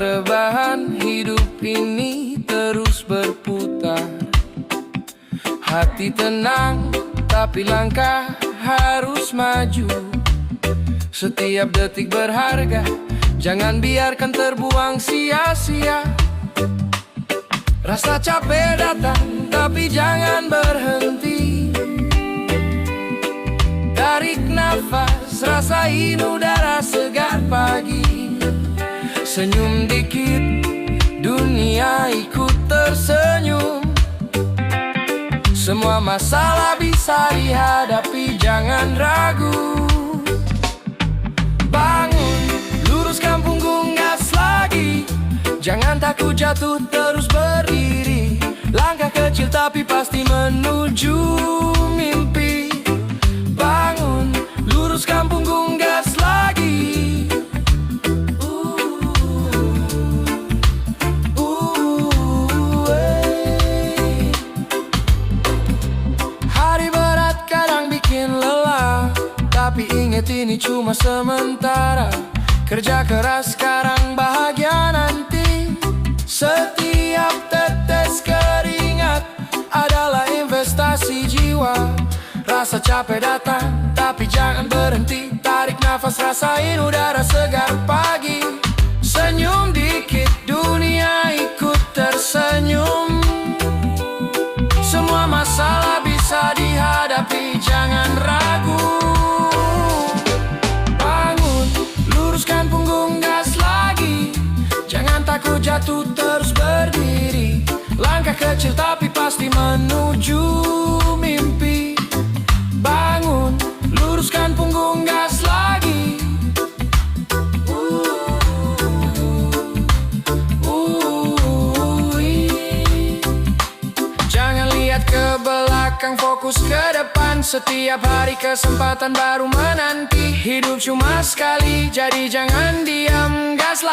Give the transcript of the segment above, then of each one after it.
rebahan, hidup ini terus berputar. Hati tenang, tapi langkah harus maju. Setiap detik berharga, jangan biarkan terbuang sia-sia. Rasa capek datang, tapi jangan berhenti. Tarik nafas, rasain udara segar pagi. Senyum dikit, dunia ikut tersenyum. Semua masalah bisa dihadapi, jangan ragu. Bangun, luruskan punggung, gas lagi. Jangan takut jatuh, terus berdiri. Langkah kecil tapi pasti menuju mimpi. Bangun, luruskan punggung, gas lagi. Hari berat kadang bikin lelah, tapi ingat ini cuma sementara. Kerja keras sekarang, bahagia nanti. Setiap tetes keringat adalah investasi jiwa. Rasa capek datang, tapi jangan berhenti. Tarik nafas, rasain udara segar pagi. Senyum dikit, dunia ikut tersenyum. Semua masalah bisa dihadapi, jangan ragu. Bangun, luruskan punggung, gas lagi. Jangan takut jatuh, terus berdiri. Langkah kecil tapi pasti menuju mimpi. Bangun, luruskan punggung, gas lagi. Jangan lihat ke belakang, fokus ke depan. Setiap hari kesempatan baru menanti. Hidup cuma sekali, jadi jangan diam. Gas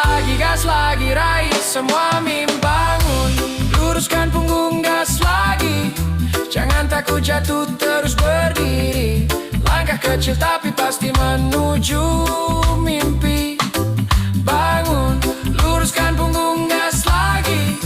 lagi, raih semua mimpi. Bangun, luruskan punggung, gas lagi. Jangan takut jatuh, terus berdiri. Langkah kecil tapi pasti menuju mimpi. Bangun, luruskan punggung, gas lagi.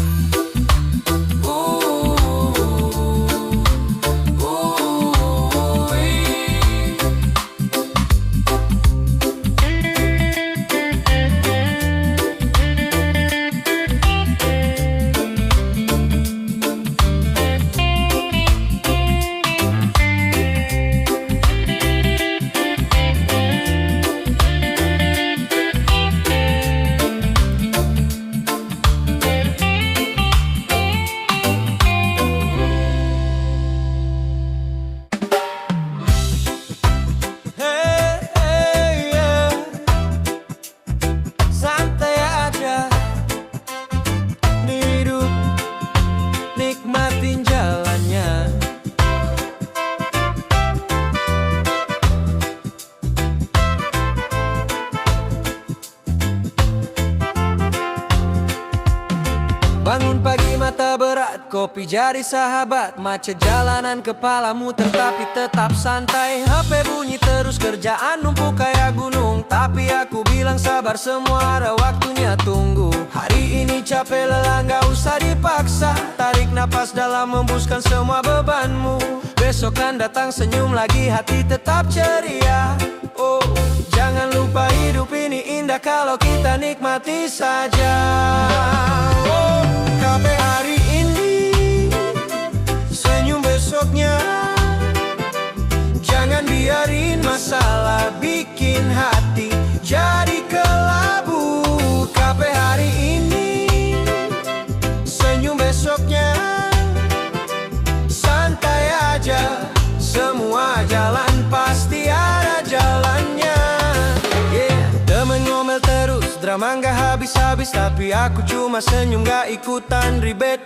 Bangun pagi mata berat, kopi jadi sahabat. Macet jalanan kepala muter tapi tetap santai. HP bunyi terus, kerjaan numpuk kayak gunung. Tapi aku bilang sabar, semua ada waktunya, tunggu. Hari ini capek lelah, gak usah dipaksa. Tarik napas dalam, hembuskan semua bebanmu. Besok kan datang, senyum lagi, hati tetap ceria. Oh, jangan lupa hidup ini indah kalau kita nikmati saja. Oh, capek hari ini, senyum besoknya. Jangan biarin masalah bikin hati jadi kelabu. Capek hari ini, senyum besoknya. Santai aja, semua jalan pasti ada jalannya. Temen ngomel terus, drama gak habis-habis. Tapi aku cuma senyum, gak ikutan ribet.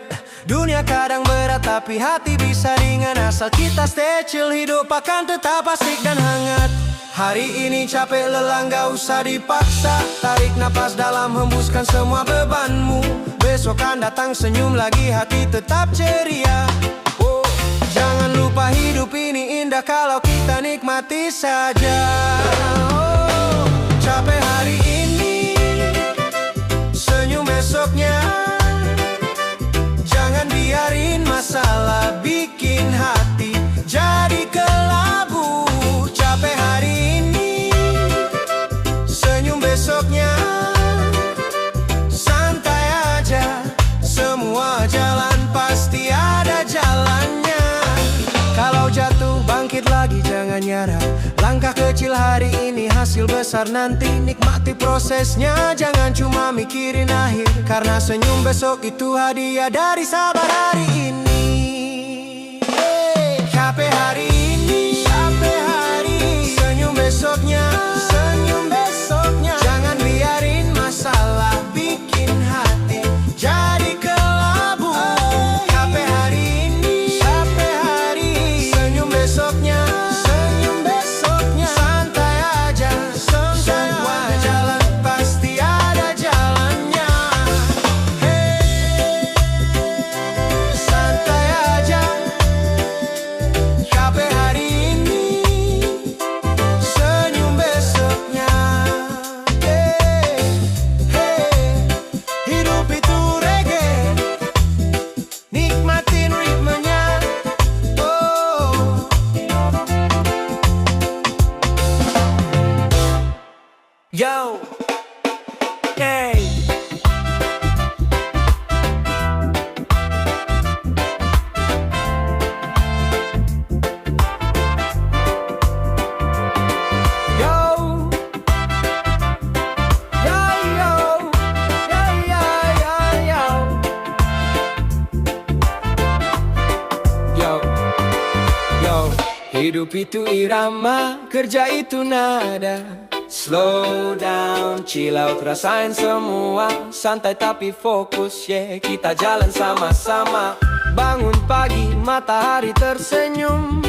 Dunia kadang berat tapi hati bisa ringan. Asal kita stay chill, hidup akan tetap asik dan hangat. Hari ini capek lelah, gak usah dipaksa. Tarik napas dalam, hembuskan semua bebanmu. Besok kan datang, senyum lagi, hati tetap ceria. Oh, jangan lupa hidup ini indah kalau kita nikmati saja. Oh, capek hari ini, senyum jangan nyerah. Langkah kecil hari ini, hasil besar nanti. Nikmati prosesnya, jangan cuma mikirin akhir. Karena senyum besok itu hadiah dari sabar hari ini. Capek hari ini, capek hari. Senyum besoknya, senyum besoknya. Jangan biarin masalah bikin hati jadi kelabu. Capek hari ini, capek hari. Senyum besoknya, senyum besoknya. Santai aja, semua jalan pasti ada jalannya. Hey, santai aja. Capek hari ini, senyum besoknya. Hey, hey, hidup itu reggae, nikmatin ritmenya. Oh, yo, hey. Yo, yo, yo, yo, yo, yo, yo. Yo, yo, hidup itu irama, kerja itu nada. Slow down, chill out, rasain semua. Santai tapi fokus, yeah. Kita jalan sama-sama. Bangun pagi, matahari tersenyum.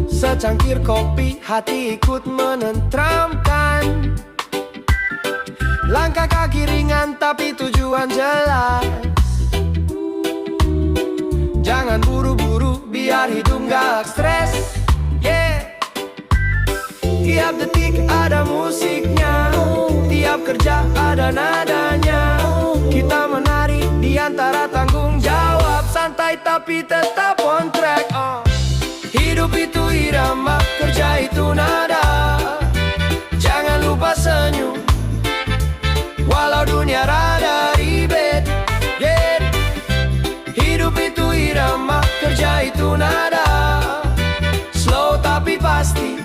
Secangkir kopi, hati ikut menenteramkan. Langkah kaki ringan tapi tujuan jelas. Jangan buru-buru biar hidup gak stres, yeah. Tiap detik ada musiknya, tiap kerja ada nadanya. Kita menari di antara tanggung jawab, santai tapi tetap on track. Hidup itu irama, kerja itu nada. Jangan lupa senyum, walau dunia rada ribet, yeah. Hidup itu irama, kerja itu nada. Slow tapi pasti,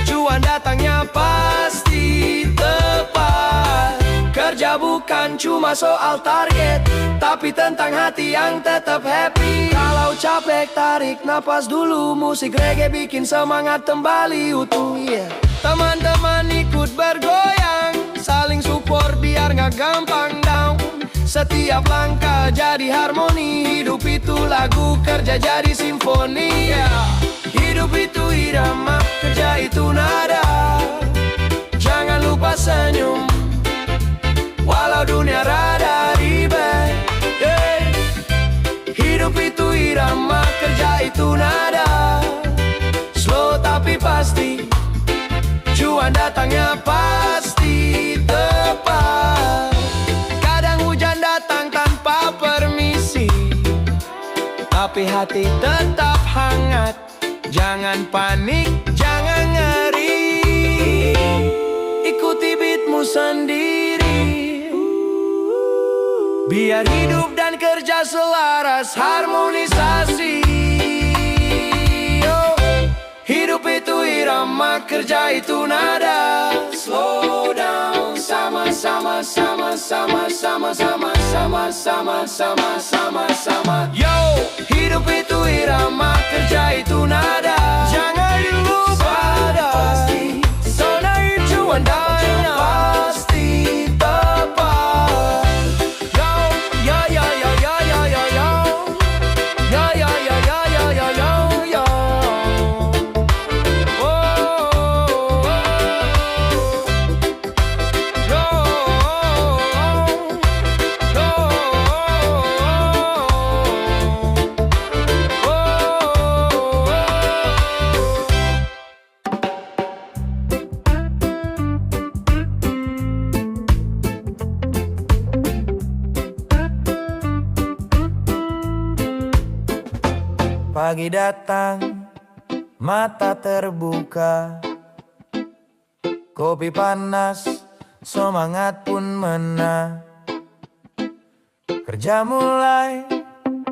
cuan datangnya pasti tepat. Kerja bukan cuma soal target, tapi tentang hati yang tetap happy. Kalau capek tarik napas dulu, musik reggae bikin semangat kembali utuh, yeah. Teman-teman ikut bergoyang, saling support biar gak gampang down. Setiap langkah jadi harmoni, hidup itu lagu, kerja jadi simfoni, yeah. Hidup itu irama, kerja itu nada. Jangan lupa senyum, walau dunia rada ribet, yeah. Hidup itu irama, kerja itu nada. Slow tapi pasti, cuan datangnya pasti tepat. Kadang hujan datang tanpa permisi, tapi hati tetap hangat. Jangan panik, jangan ngeri, ikuti beatmu sendiri. Biar hidup dan kerja selaras, harmonisasi. Oh, hidup itu irama, kerja itu nada. Slow down, sama-sama, sama-sama, sama-sama, sama-sama, sama-sama, sama. Yo, hidup itu irama, kerja itu nada. Jangan lupa pasti, zona cuan dan pasti tepat. Yo, yo, yo, yo, yo, yo, yo, yo. Yo, yo, yo, yo, yo, yo, yo, yo. Oh, oh, oh. Yo, Pagi datang, mata terbuka, kopi panas, semangat pun mena. Kerja mulai,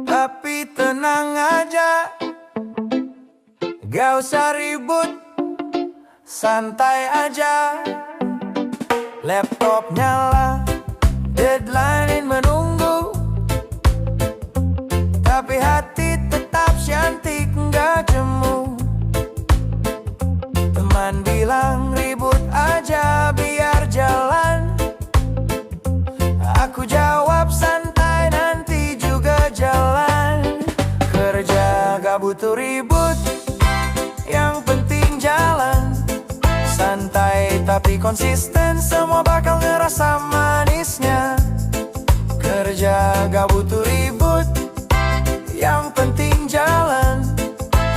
tapi tenang aja, Gak usah ribut, santai aja. Laptop nyala, deadline menunggu, tapi hati tetap cantik, gak jemu. Teman bilang ribut aja biar jalan, aku jawab santai nanti juga jalan. Kerja gak butuh ribut, yang penting jalan. Santai tapi konsisten, semua bakal ngerasa manisnya. Kerja gak butuh ribut, yang penting jalan.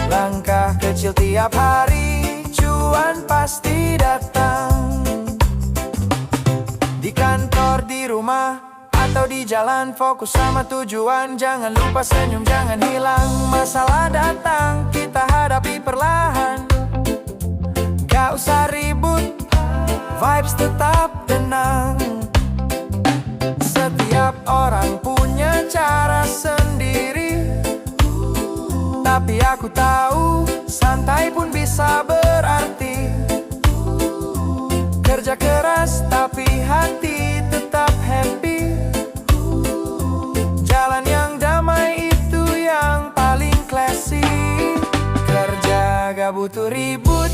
Langkah kecil tiap hari, cuan pasti datang. Di kantor, di rumah, atau di jalan, fokus sama tujuan. Jangan lupa senyum, jangan hilang. Masalah datang, kita hadapi perlahan. Gak usah ribut, vibes tetap tenang. Setiap orang punya cara sendiri, tapi aku tahu santai pun bisa berarti. Kerja keras tapi hati tetap happy. Jalan yang damai itu yang paling klasik. Kerja gak butuh ribut,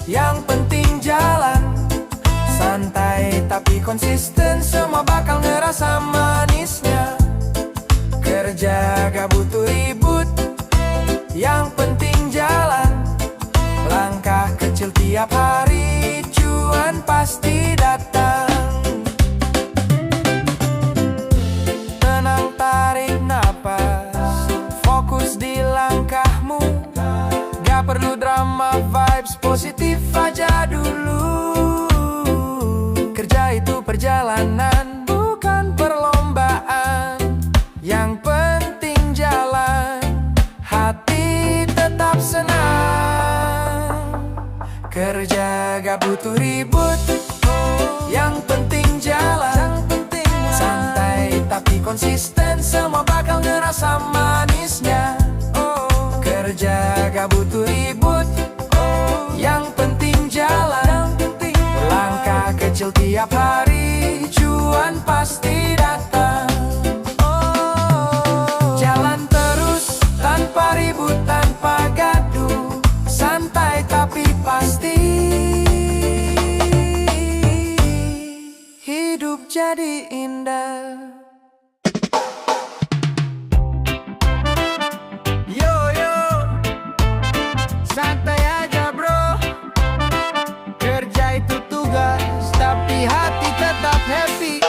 yang penting jalan. Santai tapi konsisten, semua bakal ngerasa manisnya. Kerja gak butuh ribut, yang penting jalan. Langkah kecil tiap hari, cuan pasti datang. Tenang, tarik napas, fokus di langkahmu. Gak perlu drama, vibes positif aja dulu. Kerja itu perjalanan, bukan perlombaan. Yang penting jalan, hati tetap senang. Kerja gak butuh ribut, yang penting jalan. Santai tapi konsisten, semua bakal ngerasa manisnya. Kerja gak butuh ribut, yang penting jalan. Langkah kecil tiap hari, cuan pasti datang. Jalan terus, tanpa ribut, tanpa gaduh. Santai tapi pasti, hidup jadi indah. Santai aja bro, kerja itu tugas, tapi hati tetap happy.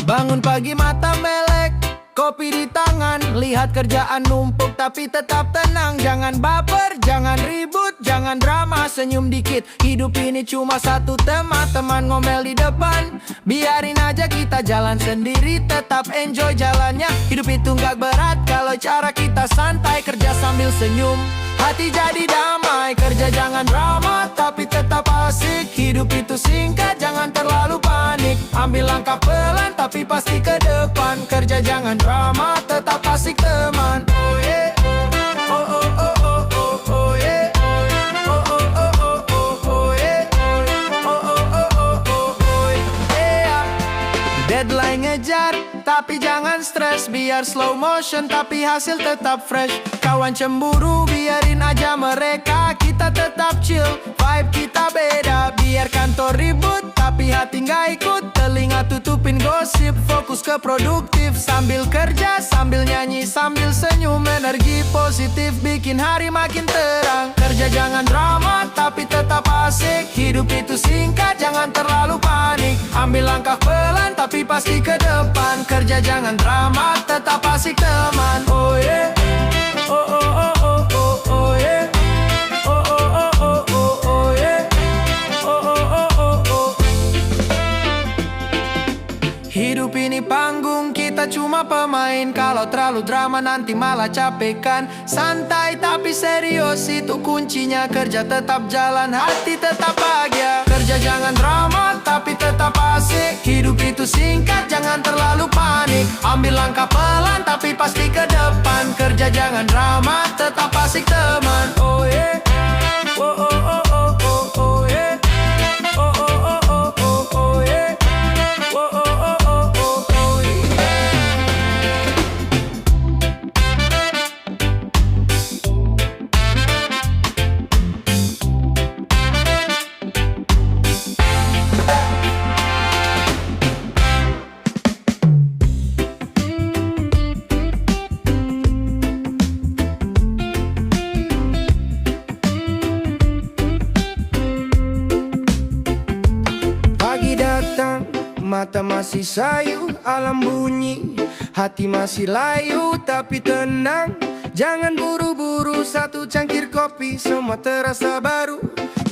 Bangun pagi mata melek, kopi di tangan, lihat kerjaan numpuk tapi tetap tenang. Jangan baper, jangan ribut, jangan drama, senyum dikit. Hidup ini cuma satu teman ngomel di depan. Biarin aja kita jalan sendiri, tetap enjoy jalannya. Hidup itu gak berat kalau cara kita santai. Kerja sambil senyum, hati jadi damai. Kerja jangan drama, tapi tetap asik. Hidup itu singkat, jangan terlalu panik. Ambil langkah pelan, tapi pasti ke depan. Kerja jangan drama, tetap asik teman. Oh yeah, oh oh oh oh oh oh yeah, oh oh oh oh oh oh yeah, oh oh oh oh oh oh yeah. Deadline ngejar, tapi jangan stres. Biar slow motion, tapi hasil tetap fresh. Kawan cemburu, biarin aja mereka. Kita tetap chill, vibe kita beda. Biar kantor ribut, tapi hati nggak ikut. Telinga tutupin gosip, fokus ke produktif. Sambil kerja, sambil nyanyi, sambil senyum. Energi positif, bikin hari makin terang. Kerja jangan drama, tapi tetap asik. Hidup itu singkat, jangan terlalu panik. Ambil langkah pelan, tapi pasti ke depan. Kerja jangan drama, tetap asik teman. Oh yeah, oh oh oh oh oh oh yeah, oh oh oh oh oh oh yeah, oh oh oh oh oh. Hidup ini panggung, kita cuma pemain. Kalau terlalu drama nanti malah capek kan. Santai tapi serius, itu kuncinya. Kerja tetap jalan, hati tetap bahagia. Kerja jangan drama, tapi tetap asik. Hidup itu singkat, jangan terlalu panik. Ambil langkah pelan tapi pasti ke depan. Kerja jangan drama, tetap asik teman. Oh yeah. Oh oh oh oh oh oh yeah. Oh oh oh oh oh oh yeah. Oh oh oh oh oh oh yeah. Pagi datang, mata masih sayu, alam bunyi, hati masih layu tapi tenang. Jangan buru-buru, satu cangkir kopi, semua terasa baru.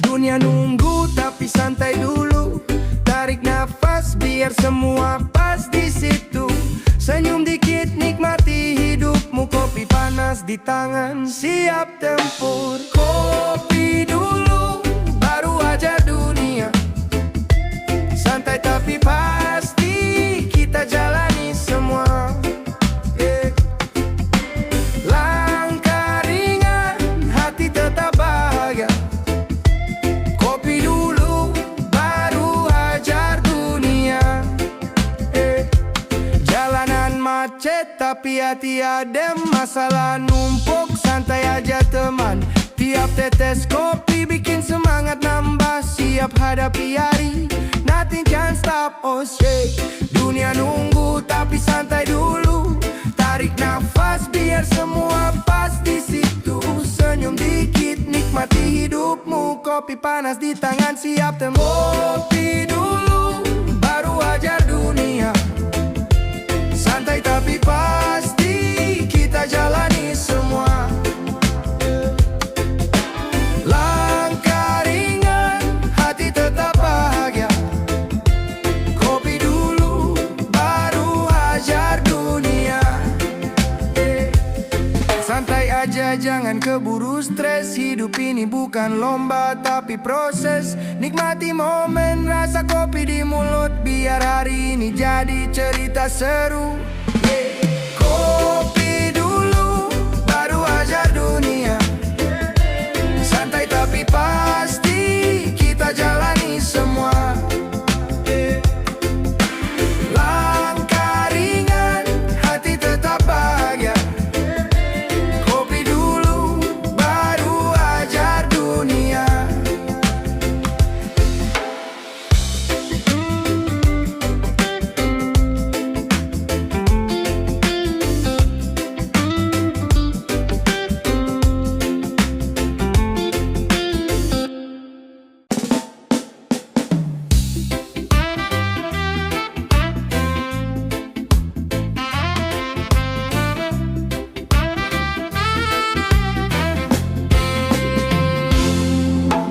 Dunia nunggu tapi santai dulu. Tarik nafas biar semua pas di situ. Senyum dikit nikmati hidupmu. Kopi panas di tangan siap tempur. Kopi dulu baru aja dunia. Santai tapi pasti kita jalani semua. Langkah ringan, hati tetap bahagia. Kopi dulu, baru hajar dunia. Jalanan macet tapi hati adem. Masalah numpuk, santai aja teman. Tiap tetes kopi bikin semangat nambah. Siap hadapi hari, nothing can stop us, yeah. Dunia nunggu tapi santai dulu. Tarik nafas biar semua pas di situ. Senyum dikit nikmati hidupmu. Kopi panas di tangan siap temu. Kopi dulu baru ajar dunia. Santai tapi pasti kita jalani semua. Langkah ringan, hati tetap bahagia. Kopi dulu, baru hajar dunia. Santai aja, jangan keburu stres. Hidup ini bukan lomba tapi proses. Nikmati momen, rasa kopi di mulut. Biar hari ini jadi cerita seru. Kopi dulu, baru hajar dunia. Santai tapi pasti kita jalani semua. Langkah ringan, hati tetap bahagia. Kopi dulu, baru hajar dunia.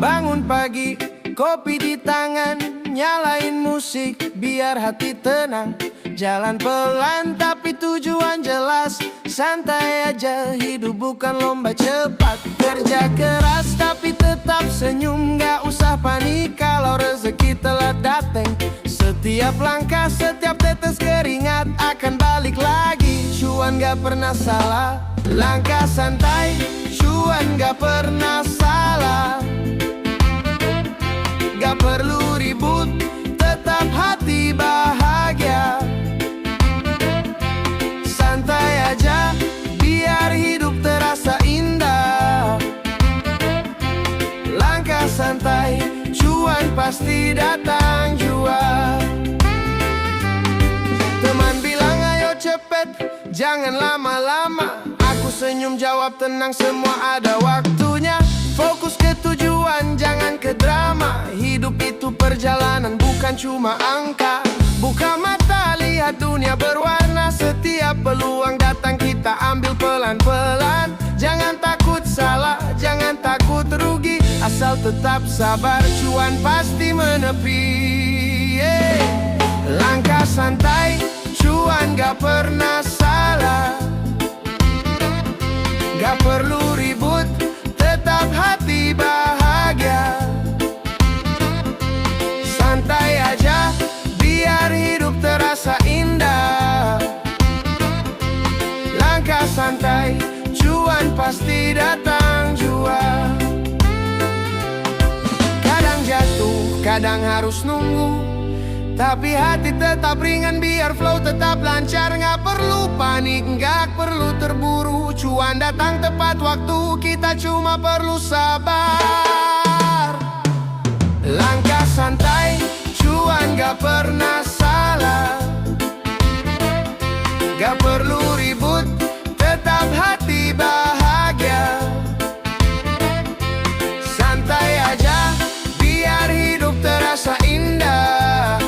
Bangun pagi, kopi di tangan, nyalain musik biar hati tenang. Jalan pelan tapi tujuan jelas. Santai aja, hidup bukan lomba cepat. Kerja keras tapi tetap senyum. Gak usah panik kalau rezeki telah datang. Setiap langkah, setiap tetes keringat akan balik lagi. Cuan gak pernah salah. Langkah santai, cuan gak pernah salah. Gak perlu ribut, tetap hati bahagia. Santai aja, biar hidup terasa indah. Langkah santai, cuan pasti datang jua. Teman bilang ayo cepet, jangan lama-lama. Aku senyum jawab tenang, semua ada waktunya. Fokus ke tujuan, jangan ke drama. Hidup itu perjalanan, bukan cuma angka. Buka mata, lihat dunia berwarna. Setiap peluang datang kita ambil pelan-pelan. Jangan takut salah, jangan takut rugi. Asal tetap sabar, cuan pasti menepi. Langkah santai, cuan gak pernah salah. Gak perlu ribut, tetap hati bahagia. Santai aja, biar hidup terasa indah. pasti datang jua. Kadang jatuh, kadang harus nunggu, tapi hati tetap ringan biar flow tetap lancar. Nggak perlu panik, nggak perlu terburu. Cuan datang tepat waktu, kita cuma perlu sabar. Langkah santai, cuan gak pernah salah. Gak perlu ribut, tetap hati bahagia. Santai aja, biar hidup terasa indah.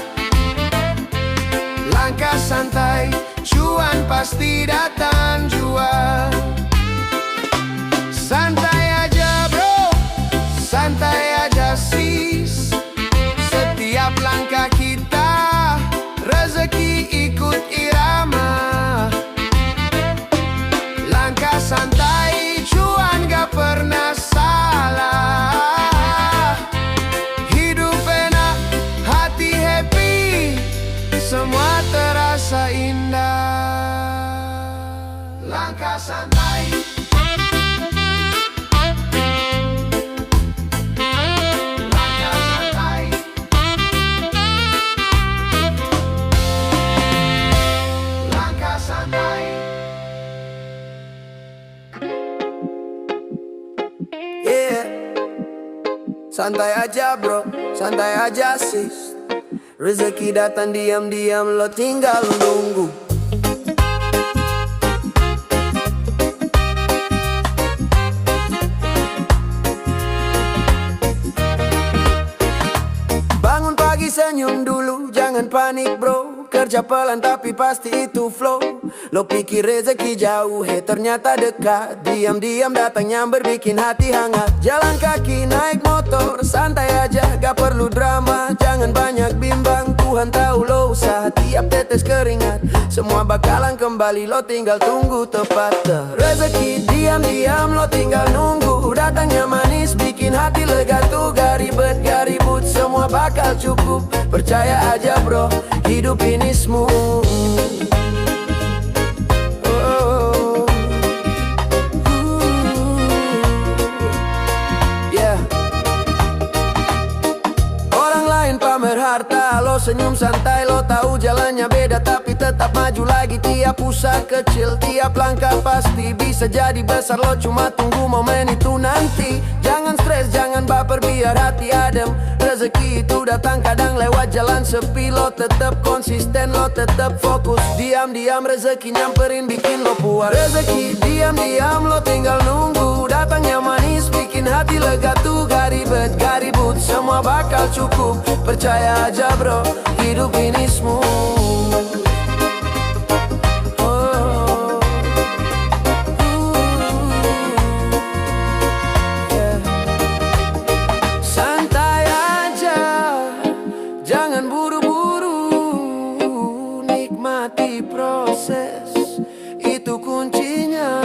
Langkah santai, cuan pasti datang jua. Santai aja bro, santai aja sis. Setiap langkah kita, rezeki ikut irama. Langkah santai, cuan gak pernah salah. Hidup enak, hati happy, semua terasa indah. Langkah santai. Langkah santai. Langkah santai. Yeah. Santai aja bro, santai aja sis. Rezeki datang diam-diam, lo tinggal nunggu. Bangun pagi senyum dulu, jangan panik bro. Kerja pelan tapi pasti itu flow. Lo pikir rezeki jauh, ternyata dekat. Diam-diam datangnya berbikin hati hangat. Jalan kaki naik motor, santai aja, gak perlu drama. Jangan banyak bimbang, Tuhan tahu lo usaha. Tiap tetes keringat, semua bakalan kembali. Lo tinggal tunggu tepat. Rezeki diam-diam, lo tinggal nunggu. Datangnya manis, bikin hati lega tuh. Gak ribet, gak ribut, semua bakal cukup. Percaya aja bro, hidup ini smooth. Yeah. Orang lain pamer harta, lo senyum santai. Lo tahu jalannya beda tapi tetap maju lagi. Tiap usaha kecil, tiap langkah pasti bisa jadi besar. Lo cuma tunggu momen itu nanti. Jangan stres, jangan baper, biar hati adem. Rezeki itu datang kadang lewat jalan sepi. Lo tetap konsisten, lo tetap fokus. Diam-diam rezeki nyamperin, bikin lo puas. Rezeki diam-diam, lo tinggal nunggu. Datangnya manis, bikin hati lega tuh. Gak ribet, gak ribut, semua bakal cukup. Percaya aja bro, hidup ini smooth. Jangan buru-buru, nikmati proses, itu kuncinya.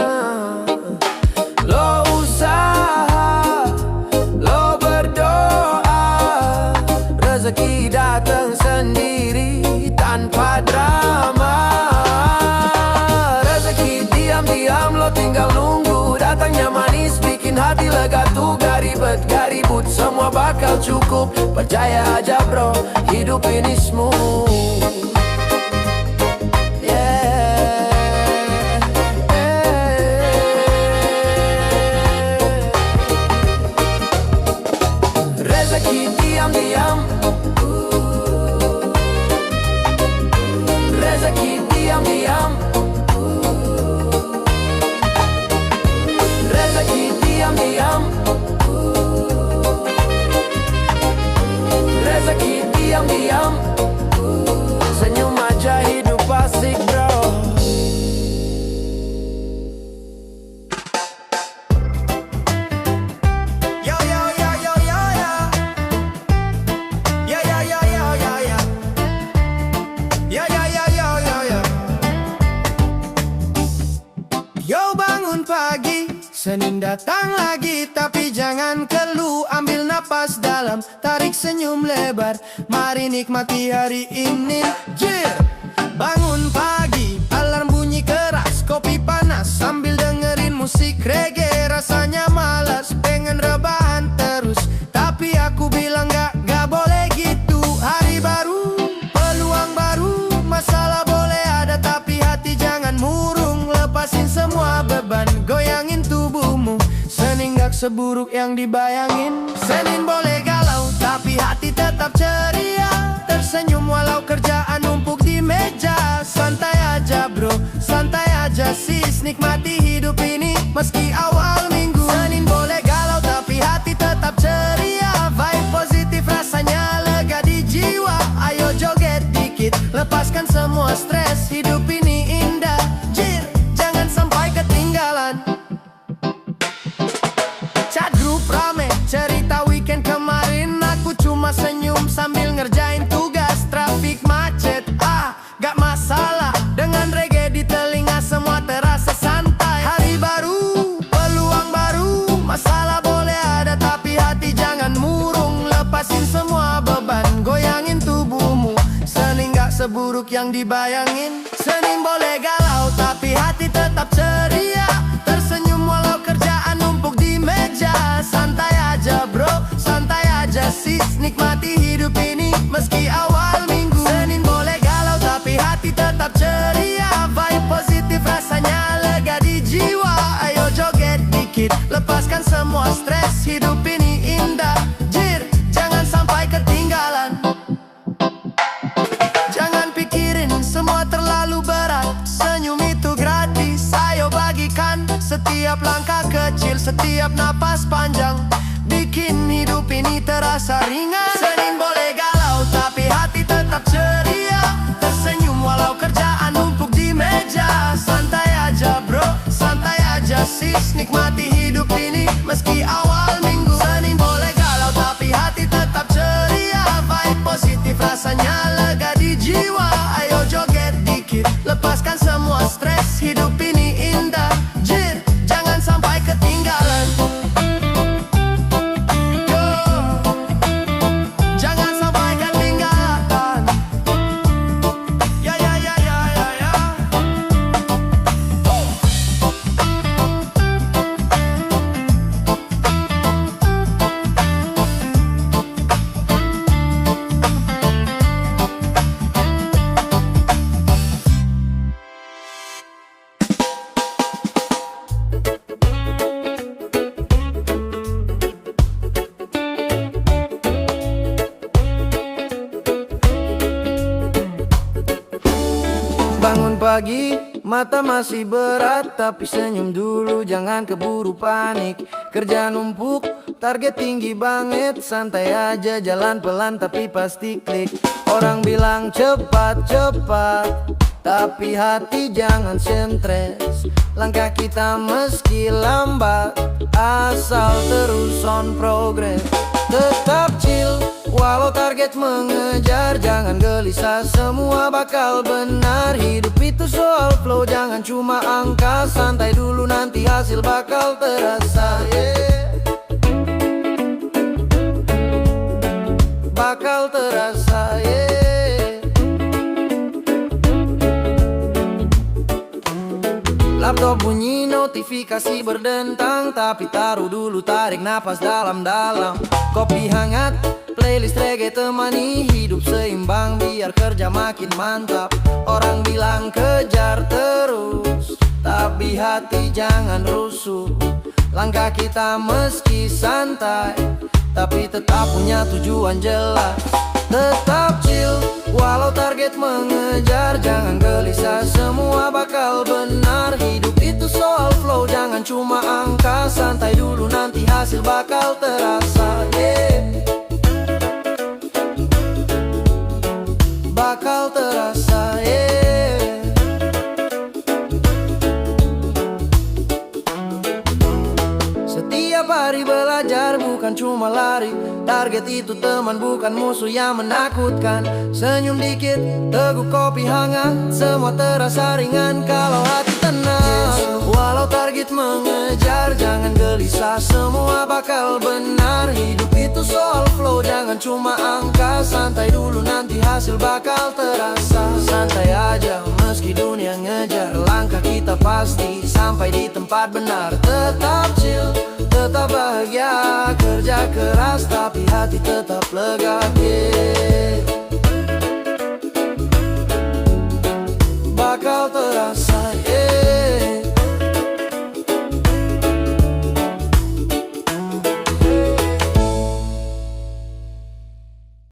Lo usaha, lo berdoa, rezeki datang sendiri tanpa drama. Rezeki diam-diam, lo tinggal nunggu. Datangnya manis, bikin hati lega tuh. Gak ribet, gak ribut, semua bakal cukup. Percaya aja bro, hidup ini smooth. Rezeki diam-diam, rezeki diam-diam, rezeki diam-diam, rezeki diam-diam. Senyum aja, hidup asik bro. Yo yo yo yo yo yo. Yo yo yo yo yo yo. Yo yo yo yo yo yo. Yo bangun pagi, Senin datang lagi, tapi jangan keluh. Ambil napas dalam, tarik senyum lebar. Mari nikmati hari ini. Bangun pagi, alarm bunyi keras, kopi panas sambil dengerin musik reggae, rasanya malas, pengen rebahan terus. Tapi aku bilang gak boleh gitu. Hari baru, peluang baru, masalah boleh ada tapi hati jangan murung. Lepasin semua beban, goyangin tubuhmu. Senin gak seburuk yang dibayangin. Senin boleh galau tapi hati tetap ceria. Tersenyum walau kerjaan numpuk di meja. Santai aja bro, santai aja sis, nikmati hidup ini meski awal minggu. Senin boleh galau tapi hati tetap ceria. Vibe positif rasanya lega di jiwa. Ayo joget dikit, lepaskan semua stres. Hidup ini indah, jir, jangan sampai ketinggalan. Chat grup rame, cerita weekend kemarin. Aku cuma senyum sambil ngerjain tugas. Trafik macet, gak masalah. Dengan reggae di telinga semua terasa santai. Hari baru, peluang baru, masalah boleh ada tapi hati jangan murung. Lepasin semua beban, goyangin tubuhmu. Senin gak seburuk yang dibayangin. Senin boleh galau tapi hati tetap ceria. Tersenyum walau kerjaan numpuk di meja. Santai aja bro, santai aja sis, nikmati hidup ini meski awal minggu. Senin boleh galau tapi hati tetap ceria. Vibe positif rasanya lega di jiwa. Ayo joget dikit, lepaskan semua stres. Hidup ini indah, jir, jangan sampai ketinggalan. Jangan pikirin semua terlalu berat. Senyum itu gratis, ayo bagikan. Setiap langkah kecil, setiap napas panjang bikin hidup ini terasa ringan. Senin boleh galau tapi hati tetap ceria. Tersenyum walau kerjaan numpuk di meja. Santai aja bro, santai aja sis, nikmati hidup ini meski awal minggu. Senin boleh galau tapi hati tetap ceria. Vibe positif rasanya lega di jiwa. Ayo joget dikit, lepaskan semua stres. Hidup ini indah, jir, jangan sampai ketinggalan. Yo, jangan sampai ketinggalan. Ya ya ya ya ya ya. Bangun pagi, mata masih berat tapi senyum dulu, jangan keburu panik. Kerja numpuk, target tinggi banget. Santai aja, jalan pelan tapi pasti klik. Orang bilang cepat-cepat, tapi hati jangan stres. Langkah kita meski lambat, asal terus on progress. Tetap chill, walau target mengejar. Jangan gelisah, semua bakal benar. Hidup itu soal flow, jangan cuma angka. Santai dulu, nanti hasil bakal terasa, yeah. Bakal terasa, yeah. Laptop bunyi, notifikasi berdentang. Tapi taruh dulu, tarik napas dalam-dalam. Kopi hangat, playlist reggae temani. Hidup seimbang biar kerja makin mantap. Orang bilang kejar terus, tapi hati jangan rusuh. Langkah kita meski santai, tapi tetap punya tujuan jelas. Tetap chill, walau target mengejar. Jangan gelisah, semua bakal benar. Hidup itu soal flow, jangan cuma angka. Santai dulu, nanti hasil bakal terasa, yeah. Bakal terasa, yeah. Setiap hari belajar bukan cuma lari. Target itu teman bukan musuh yang menakutkan. Senyum dikit, teguk kopi hangat. Semua terasa ringan kalau hati tenang. Walau target mengejar, jangan gelisah, semua bakal benar. Hidup itu soal flow, jangan cuma angka. Santai dulu, nanti hasil bakal terasa. Santai aja meski dunia ngejar langkah kita pasti sampai di tempat benar. Tetap chill, tetap bahagia, kerja keras tapi hati tetap lega. Bakal terasa